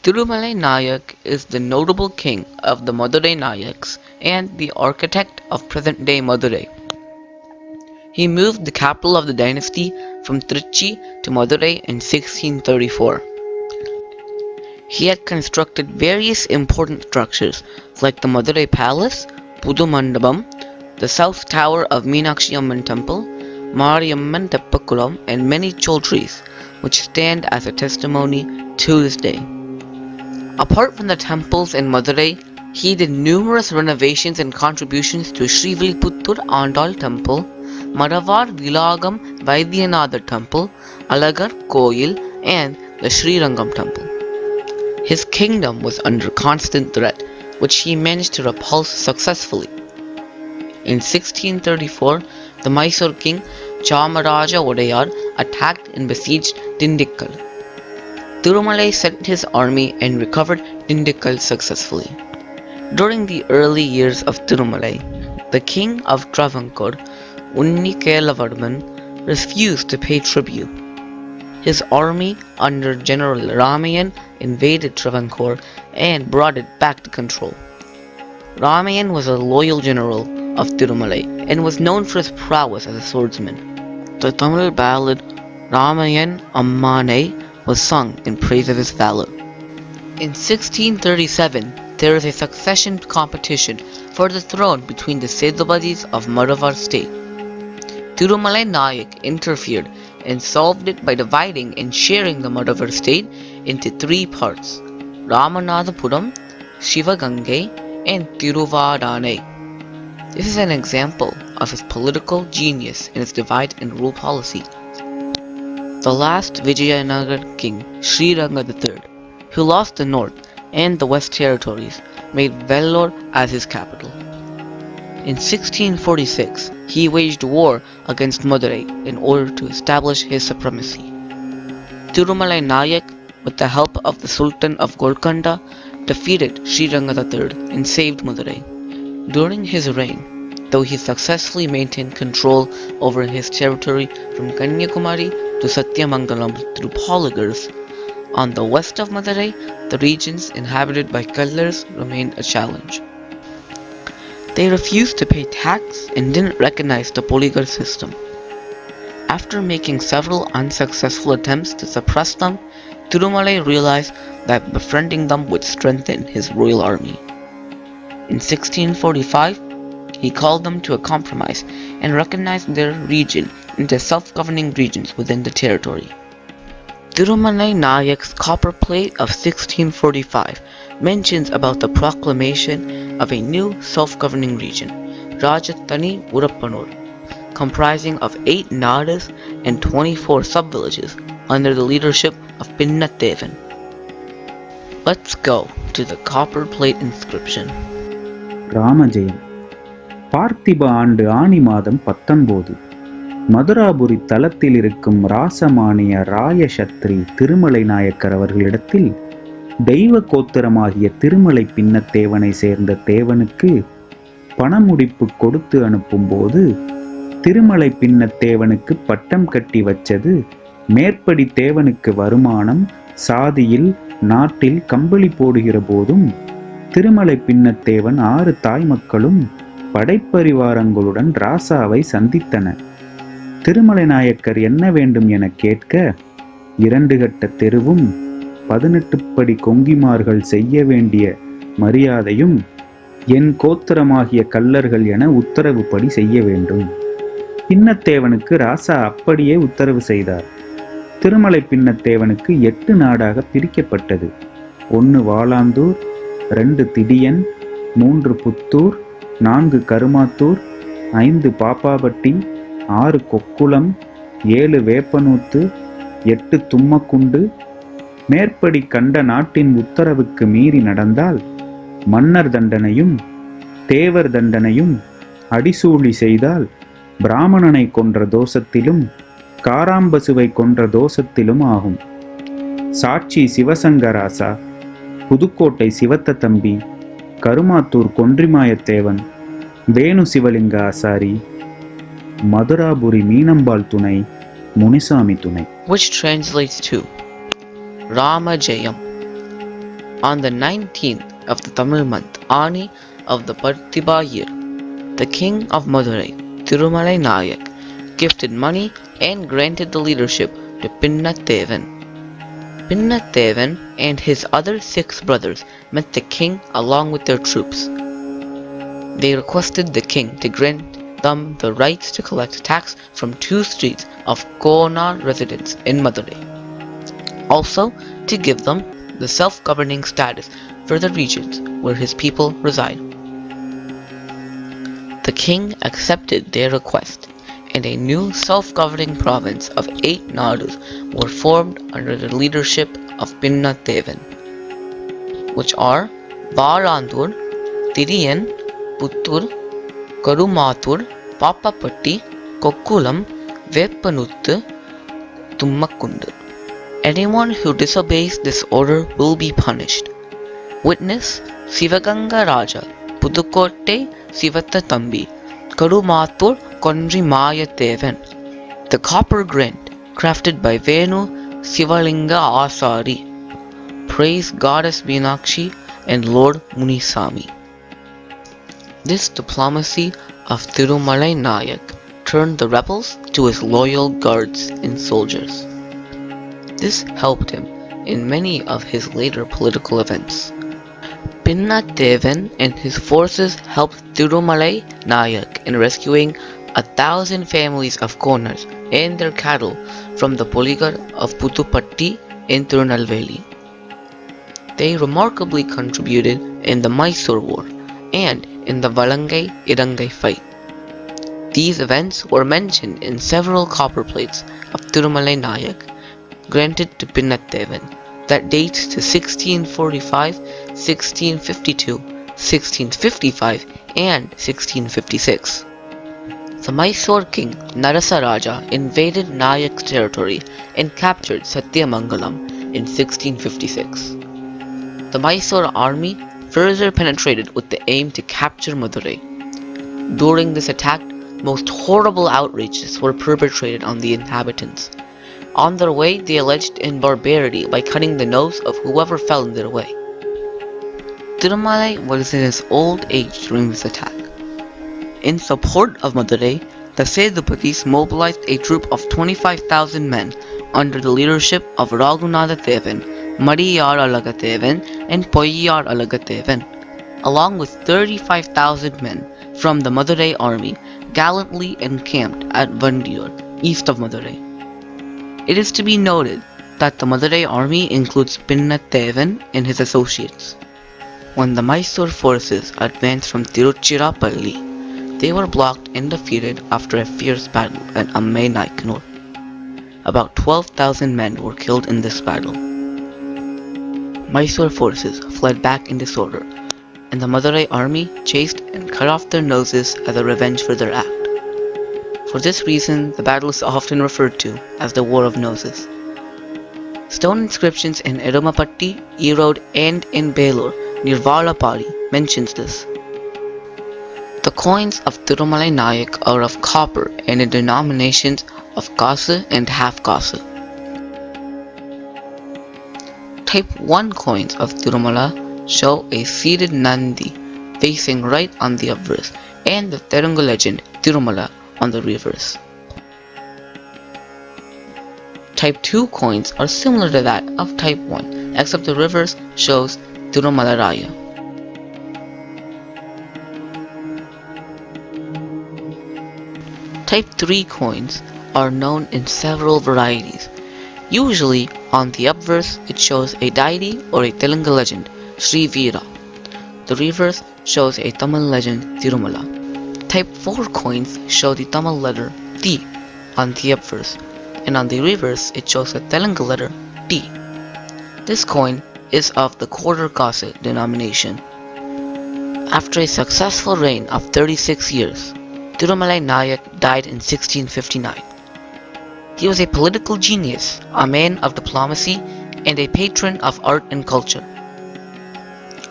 Thirumalai Nayak is the notable king of the Madurai Nayaks and the architect of present-day Madurai. He moved the capital of the dynasty from Trichy to Madurai in 1634. He had constructed various important structures like the Madurai Palace, Pudumandapam, the south tower of Meenakshi Amman temple, Mariamman Tepakkulam, and many Choultries, which stand as a testimony to this day. Apart from the temples in Madurai, he did numerous renovations and contributions to Srivilputtur Andal temple, Madavar Vilagam Vaidyanatha temple, Alagar Koil, and the Srirangam temple. His kingdom was under constant threat, which he managed to repulse successfully. In 1634, the Mysore king Chamaraja Odayar attacked and besieged Dindikkal. Thirumalai sent his army and recovered Dindikkal successfully. During the early years of Thirumalai, the king of Travancore, Unnikelavarman, refused to pay tribute. His army under General Ramayan invaded Travancore and brought it back to control. Ramayan was a loyal general of Thirumalai and was known for his prowess as a swordsman. The Tamil ballad Ramayan Ammanai was sung in praise of his valor. In 1637, there was a succession competition for the throne between the Sethupadis of Madhvar state. Thirumalai Nayak interfered and solved it by dividing and sharing the Madhvar state into three parts: Ramanathapuram, Shivagangai, and Thiruvadanai. This is an example of his political genius in his divide and rule policy. The last Vijayanagar king, Sriranga III, who lost the north and the west territories, made Vellore as his capital. In 1646, he waged war against Madurai in order to establish his supremacy. Thirumalai Nayak, with the help of the Sultan of Golconda, defeated Sriranga III and saved Madurai. During his reign, though he successfully maintained control over his territory from Kanyakumari to Satyamangalam through polygars, on the west of Madurai, the regions inhabited by Kallars remained a challenge. They refused to pay tax and didn't recognize the polygar system. After making several unsuccessful attempts to suppress them, Thirumalai realized that befriending them would strengthen his royal army. In 1645, he called them to a compromise and recognized their region into self-governing regions within the territory. Thirumalai Nayak's copper plate of 1645 mentions about the proclamation of a new self-governing region, Rajathani Urappanur, comprising of 8 nadas and 24 sub-villages under the leadership of Pinnathevan. Let's go to the copper plate inscription. Ramajayam. Parthiba ஆண்டு ஆனி மாதம் 19. மதுராபுரி தலத்தில் இருக்கும் ராசமானிய ராயசத்ரி திருமலை நாயக்கர் அவர்களிடத்தில் தெய்வ கோத்திரமாகிய திருமலை பின்னத்தேவனை சேர்ந்த தேவனுக்கு பணமுடிப்பு கொடுத்து அனுப்பும்போது திருமலை பின்னத்தேவனுக்கு பட்டம் கட்டி வச்சது மேற்படி தேவனுக்கு வருமானம் சாதியில் நாட்டில் கம்பளி போடுகிற போதும் திருமலை பின்னத்தேவன் 6 தாய் மக்களும் படைப்பரிவாரங்களுடன் ராசாவை சந்தித்தன. திருமலை நாயக்கர் என்ன வேண்டும் என கேட்க 2 கட்ட தெருவும் 18 படி கொங்கிமார்கள் செய்ய வேண்டிய மரியாதையும் என் கோத்திரமாகிய கல்லர்கள் என உத்தரவுப்படி செய்ய வேண்டும். பின்னத்தேவனுக்கு ராசா அப்படியே உத்தரவு செய்தார். திருமலை பின்னத்தேவனுக்கு 8 நாடாக பிரிக்கப்பட்டது. 1 வாலாந்தூர், 2 திடியன், 3 புத்தூர், 4 கருமாத்தூர், 5 பாப்பாபட்டி, 6 கொக்குளம், 7 வேப்பனூத்து, 8 தும்மக்குண்டு. மேற்படி கண்ட நாட்டின் உத்தரவுக்கு மீறி நடந்தால் மன்னர் தண்டனையும் தேவர் தண்டனையும், அடிசூழி செய்தால் பிராமணனை கொன்ற தோஷத்திலும் காராம்பசுவை கொன்ற தோஷத்திலும் ஆகும். சாட்சி சிவசங்கராசா, புதுக்கோட்டை சிவத்த தம்பி, கருமாத்தூர் கொன்றிமாயத்தேவன், வேணு சிவலிங்க ஆசாரி, மதுராபுரி மீனம்பாள் துணை, முனிசாமி துணை. Which translates to Rama Jayam. On the 19th of the Tamil month, Ani of the Parthiba year, the King of Madurai, Thirumalai Nayak, gifted money and granted the leadership to Pinnathevan. Pinnathevan and his other 6 brothers met the king along with their troops. They requested the king to grant them the rights to collect tax from 2 streets of Konar residents in Madurai. Also, to give them the self-governing status for the regions where his people reside. The king accepted their request, and a new self-governing province of 8 nadus were formed under the leadership of Pinnathevan, which are Varandur, Thiriyan, Puttur, Karumathur, Papapatti, Kokkulam, Vepanuttu, Tummakkundu. Anyone who disobeys this order will be punished. Witness Sivaganga Raja, Pudukkottai Sivathathambi, Karumathur Kondri Mayathevan. The copper grant, crafted by Venu Sivalinga Asari. Praise Goddess Meenakshi and Lord Munisami. This diplomacy of Thirumalai Nayak turned the rebels to his loyal guards and soldiers. This helped him in many of his later political events. Pinnathevan and his forces helped Thirumalai Nayak in rescuing 1,000 families of Konars and their cattle from the Poligar of Puthupatti in Tirunelveli. They remarkably contributed in the Mysore War and in the Valangai-Irangai fight. These events were mentioned in several copper plates of Thirumalai Nayak granted to Pinnathevan that dates to 1645, 1652, 1655, and 1656. The Mysore king Narasa Raja invaded Nayak's territory and captured Satyamangalam in 1656. The Mysore army further penetrated with the aim to capture Madurai. During this attack, most horrible outrages were perpetrated on the inhabitants. On their way, they alleged in barbarity by cutting the nose of whoever fell in their way. Thirumalai was in his old age during this attack. In support of Madurai, the Sethupathis mobilized a troop of 25,000 men under the leadership of Raghunathathevan, Madiyar Alagathevan, and Poyyar Alagathevan, along with 35,000 men from the Madurai army gallantly encamped at Vandiur, east of Madurai. It is to be noted that the Madurai army includes Pinnathevan and his associates. When the Mysore forces advanced from Tiruchirappalli, they were blocked and defeated after a fierce battle at Amman. About 12,000 men were killed in this battle. Mysore forces fled back in disorder, and the Madurai army chased and cut off their noses as a revenge for their act. For this reason, the battle is often referred to as the War of Noses. Stone inscriptions in Erumapatti, Erode, and in Belur near Valapari mentions this. The coins of Thirumalai Nayak are of copper and in denominations of kasu and half kasu. Type 1 coins of Tirumala show a seated Nandi facing right on the obverse and the Telugu legend Tirumala on the reverse. Type 2 coins are similar to that of Type 1, except the reverse shows Tirumala Raya. Type 3 coins are known in several varieties. Usually, on the obverse it shows a deity or a Telugu legend, Sri Veera. The reverse shows a Tamil legend, Thirumala. Type 4 coins show the Tamil letter T on the obverse, and on the reverse it shows the Telugu letter T. This coin is of the quarter kasu denomination. After a successful reign of 36 years, Thirumalai Nayak died in 1659. He was a political genius, a man of diplomacy, and a patron of art and culture.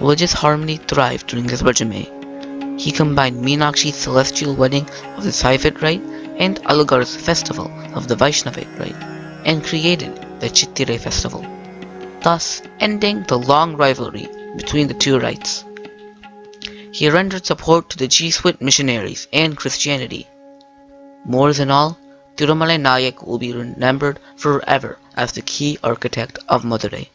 Religious harmony thrived during his regime. He combined Meenakshi's celestial wedding of the Saivate rite and Alagar's festival of the Vaishnavite rite, and created the Chithirai festival. thus ending the long rivalry between the two rites. He rendered support to the Jesuit missionaries and Christianity. More than all, Thirumalai Nayak will be remembered forever as the key architect of Madurai.